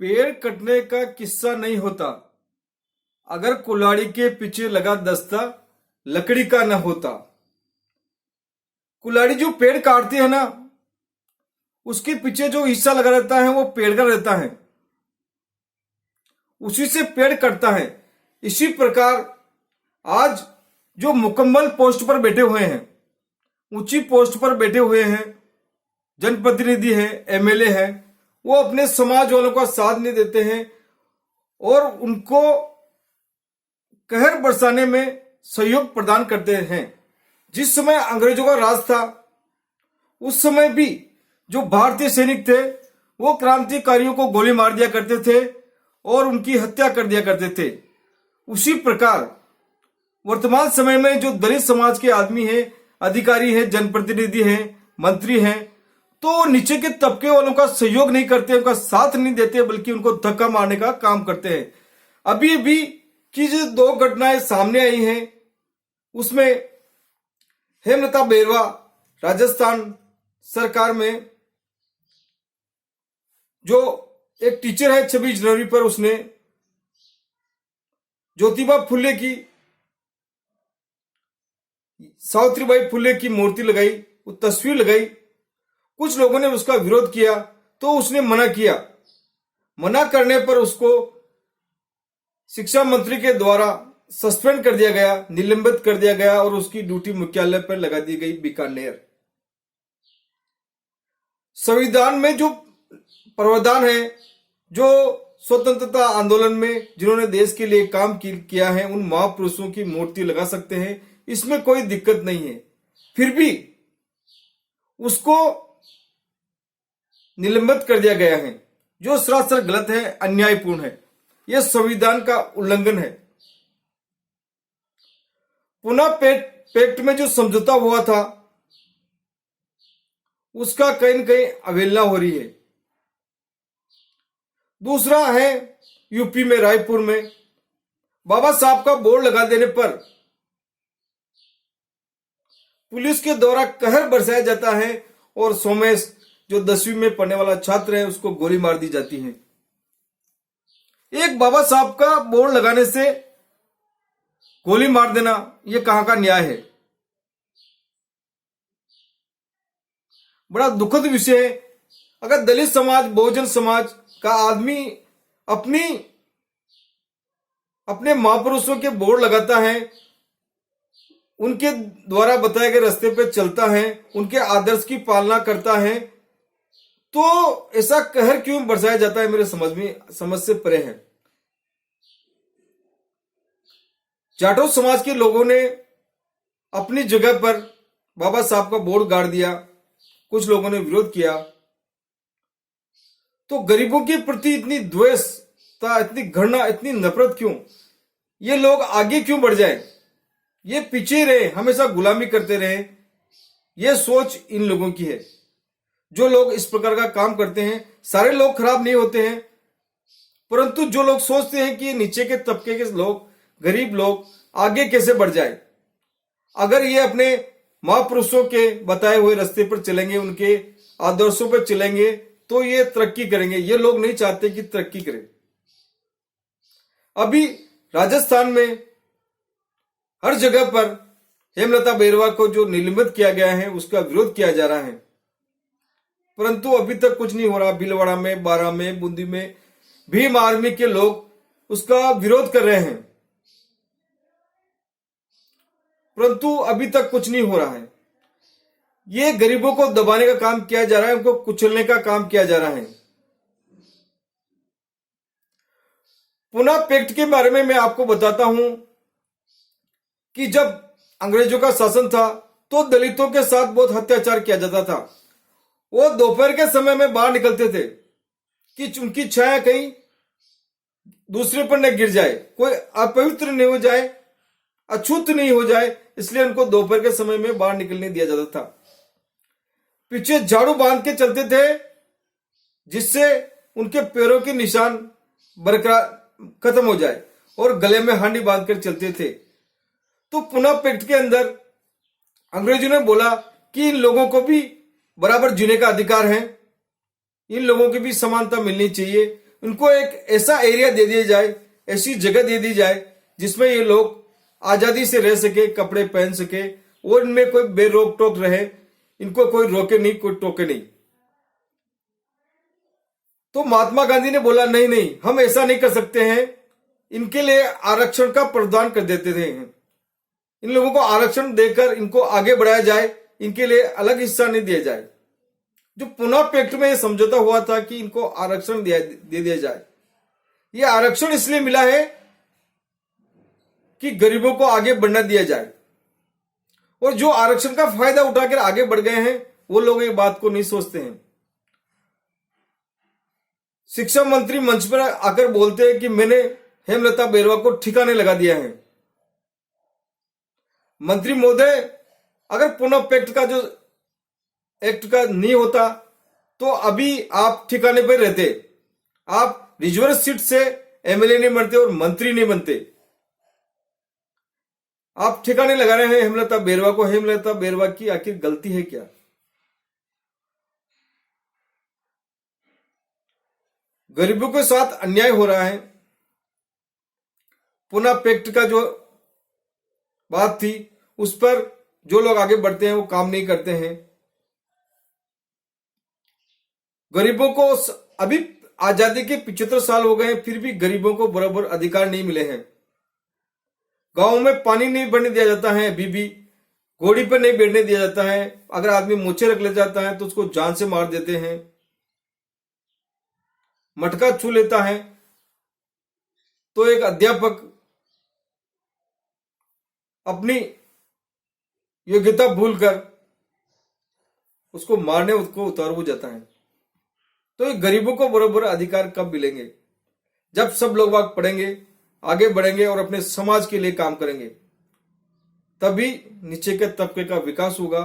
पेड़ कटने का किस्सा नहीं होता अगर कुल्हाड़ी के पीछे लगा दस्ता लकड़ी का न होता। कुल्हाड़ी जो पेड़ काटती है ना, उसके पीछे जो हिस्सा लगा रहता है वो पेड़ का रहता है, उसी से पेड़ कटता है। इसी प्रकार आज जो मुकम्मल पोस्ट पर बैठे हुए हैं, ऊंची पोस्ट पर बैठे हुए हैं, जनप्रतिनिधि हैं, एमएलए हैं, वो अपने समाज वालों का साथ नहीं देते हैं और उनको कहर बरसाने में सहयोग प्रदान करते हैं। जिस समय अंग्रेजों का राज था, उस समय भी जो भारतीय सैनिक थे वो क्रांतिकारियों को गोली मार दिया करते थे और उनकी हत्या कर दिया करते थे। उसी प्रकार वर्तमान समय में जो दलित समाज के आदमी हैं, अधिकारी हैं, जनप्रतिनिधि हैं, मंत्री हैं, तो नीचे के तबके वालों का सहयोग नहीं करते, उनका साथ नहीं देते, बल्कि उनको धक्का मारने का काम करते हैं। अभी भी की जो दो घटनाएं सामने आई हैं, उसमें हेमलता बेरवा राजस्थान सरकार में जो एक टीचर है, 26 जनवरी पर उसने ज्योतिबा फुले की, सावित्रीबाई फुले की मूर्ति लगाई, वो तस्वीर लगाई। कुछ लोगों ने उसका विरोध किया तो उसने मना किया। मना करने पर उसको शिक्षा मंत्री के द्वारा सस्पेंड कर दिया गया, निलंबित कर दिया गया और उसकी ड्यूटी मुख्यालय पर लगा दी गई, बीकानेर। संविधान में जो प्रावधान है, जो स्वतंत्रता आंदोलन में जिन्होंने देश के लिए काम किया है, उन महापुरुषों की मूर्ति लगा सकते हैं, इसमें कोई दिक्कत नहीं है। फिर भी उसको निलंबित कर दिया गया है, जो सरासर गलत है, अन्यायपूर्ण है। यह संविधान का उल्लंघन है। पुनः पैक्ट में जो समझौता हुआ था, उसका कहीं न कहीं अवहेलना हो रही है। दूसरा है यूपी में रायपुर में बाबा साहब का बोर्ड लगा देने पर पुलिस के द्वारा कहर बरसाया जाता है और सोमेश जो 10वीं में पढ़ने वाला छात्र है, उसको गोली मार दी जाती है। एक बाबा साहब का बोर्ड लगाने से गोली मार देना, यह कहां का न्याय है? बड़ा दुखद विषय है। अगर दलित समाज, बहुजन समाज का आदमी अपने महापुरुषों के बोर्ड लगाता है, उनके द्वारा बताए गए रास्ते पे चलता है, उनके आदर्श की पालना करता है, तो ऐसा कहर क्यों बरसाया जाता है? मेरे समझ से परे है। जाटो समाज के लोगों ने अपनी जगह पर बाबा साहब का बोर्ड गाड़ दिया, कुछ लोगों ने विरोध किया। तो गरीबों के प्रति इतनी द्वेषता, इतनी घृणा, इतनी नफरत क्यों? ये लोग आगे क्यों बढ़ जाए? ये पीछे रहे, हमेशा गुलामी करते रहे। ये सोच इन लोगों की है। जो लोग इस प्रकार का काम करते हैं, सारे लोग खराब नहीं होते हैं, परंतु जो लोग सोचते हैं कि नीचे के तबके के लोग, गरीब लोग आगे कैसे बढ़ जाए, अगर ये अपने महापुरुषों के बताए हुए रास्ते पर चलेंगे, उनके आदर्शों पर चलेंगे, तो ये तरक्की करेंगे। ये लोग नहीं चाहते कि तरक्की करें। अभी राजस्थान में हर जगह पर हेमलता बेरवा को जो निलंबित किया गया है, उसका विरोध किया जा रहा है, परंतु अभी तक कुछ नहीं हो रहा। भीलवाड़ा में, बारां में, बूंदी में भीम आर्मी के लोग उसका विरोध कर रहे हैं, परंतु अभी तक कुछ नहीं हो रहा है। ये गरीबों को दबाने का काम किया जा रहा है, उनको कुचलने का काम किया जा रहा है। पुनः पैक्ट के बारे में मैं आपको बताता हूं कि जब अंग्रेजों का शासन था तो दलितों के साथ बहुत अत्याचार किया जाता था। वो दोपहर के समय में बाहर निकलते थे कि उनकी छाया कहीं दूसरे पर न गिर जाए, कोई अपवित्र नहीं हो जाए, अछूत नहीं हो जाए, इसलिए उनको दोपहर के समय में बाहर निकलने दिया जाता था। पीछे झाड़ू बांध के चलते थे, जिससे उनके पैरों के निशान बरकरार खत्म हो जाए, और गले में हांडी बांध कर चलते थे। तो पुनः पैक्ट के अंदर अंग्रेजों ने बोला कि इन लोगों को भी बराबर जीने का अधिकार है, इन लोगों की भी समानता मिलनी चाहिए। इनको एक ऐसा एरिया दे दिया जाए, ऐसी जगह दे दी जाए जिसमें ये लोग आजादी से रह सके, कपड़े पहन सके और इनमें कोई बेरोक टोक रहे, इनको कोई रोके नहीं, कोई टोके नहीं। तो महात्मा गांधी ने बोला नहीं नहीं, हम ऐसा नहीं कर सकते हैं, इनके लिए आरक्षण का प्रावधान कर देते थे। इन लोगों को आरक्षण देकर इनको आगे बढ़ाया जाए, इनके लिए अलग हिस्सा नहीं दिया जाए। जो पुनः पैक्ट में यह समझौता हुआ था कि इनको आरक्षण दे दिया जाए, यह आरक्षण इसलिए मिला है कि गरीबों को आगे बढ़ना दिया जाए। और जो आरक्षण का फायदा उठाकर आगे बढ़ गए हैं वो लोग ये बात को नहीं सोचते हैं। शिक्षा मंत्री मंच पर आकर बोलते हैं कि मैंने हेमलता बेरवा को ठिकाने लगा दिया है। मंत्री महोदय, अगर पुनः पैक्ट का जो एक्ट का नहीं होता तो अभी आप ठिकाने पर रहते, आप रिजर्व सीट से एमएलए नहीं बनते और मंत्री नहीं बनते। आप ठिकाने लगा रहे हैं हेमलता बेरवा को। हेमलता बेरवा की आखिर गलती है क्या? गरीबों के साथ अन्याय हो रहा है। पुनः पैक्ट का जो बात थी उस पर जो लोग आगे बढ़ते हैं वो काम नहीं करते हैं। गरीबों को अभी आजादी के 75 साल हो गए हैं, फिर भी गरीबों को बराबर अधिकार नहीं मिले हैं। गांव में पानी नहीं बढ़ने दिया जाता है, अभी भी घोड़ी पर नहीं बैठने दिया जाता है। अगर आदमी मूछे रख ले जाता है तो उसको जान से मार देते हैं। मटका छू लेता है तो एक अध्यापक अपनी योग्यता भूलकर उसको मारने उसको उतार हो जाता है। तो ये गरीबों को बराबर अधिकार कब मिलेंगे? जब सब लोग बाग पढ़ेंगे, आगे बढ़ेंगे और अपने समाज के लिए काम करेंगे, तभी नीचे के तबके का विकास होगा।